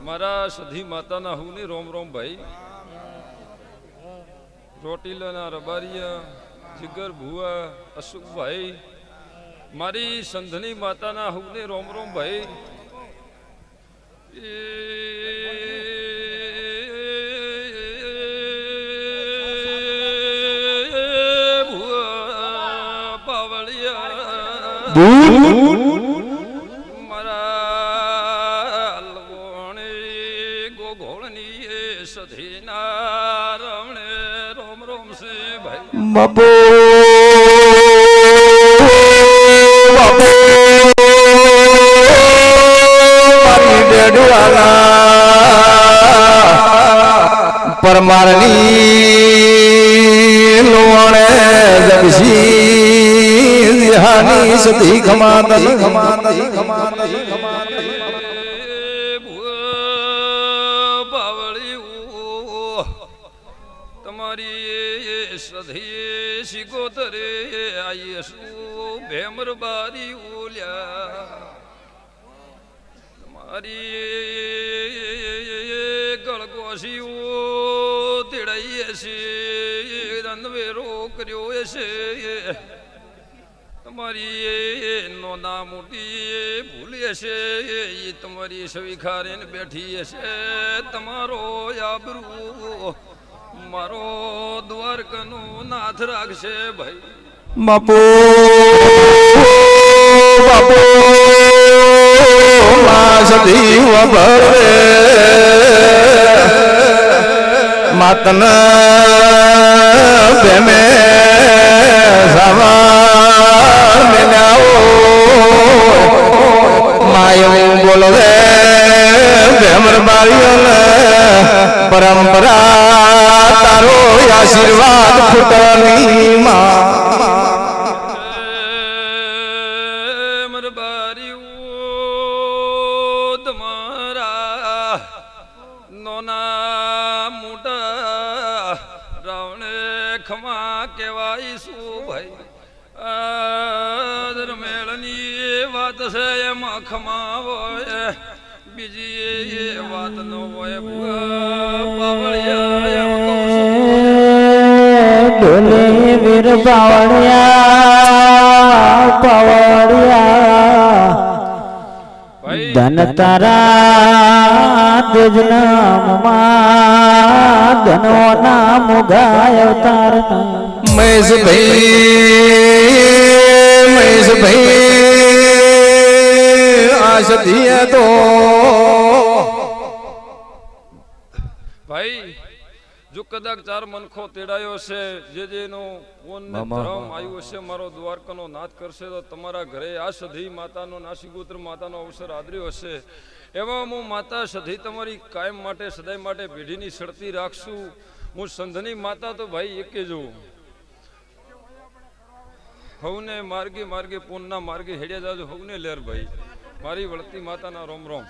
મારા સધી માતાના હુને રોમ રોમ ભાઈ રોટીલાના રબારિયા જીગર ભુવા અશુકભાઈ મારી સંધની માતાના હુને રોમ રોમ ભાઈ ભુવા પાવળિયા બાપુ પરમારની લોણે જગસી હાની સતી ખમાતી સધી શિકોતરે આયસુ ભેમર બારી ઓલ્યા તમારી ગળગોશીઓ તેડાઈ છે રનવેરો કર્યો છે તમારી નોના મોટી ભૂલે છે એ તમારી સ્વીકારીને બેઠી છે તમારો આબરૂ મારો દ્વારકાનો નાથ રાખશે ભાઈ બાપુ બાપુ સદી વબરે માતન બેમે સવા મેલાઓ માયો બોલો રે બેમર બારીઓ પરંપરા તારો આશીર્વાદ ફૂટની માં તમારા નોના મોટા રાવણે ખમા કહેવાય શું ભાઈ મેળની વાત છે એમાં ખમા હોય બીજી વાત ન હોય ડોલે વીર પાવડિયા પાવડિયા ધન તારા તેજનામમાં ધનો નામ ગાય અવતાર મહેશભાઈ આશતી તો ભાઈ જો કદાચ ચાર મનખો તેડાયો છે જેનો ધર્મ આવ્યો છે મારો દ્વારકાનો નાથ કરશે તો તમારા ઘરે આ સધી માતાનો નાસિગોત્ર માતાનો અવસર આદર્યો હશે એમાં હું માતા સધી તમારી કાયમ માટે સદાય માટે પેઢીની સડતી રાખશું હું સંધની માતા તો ભાઈ એકે જોઉં હવને માર્ગે માર્ગે પૂનના માર્ગે હેડ્યા જાજો હવને લેર ભાઈ મારી વળતી માતાના રોમ રોમ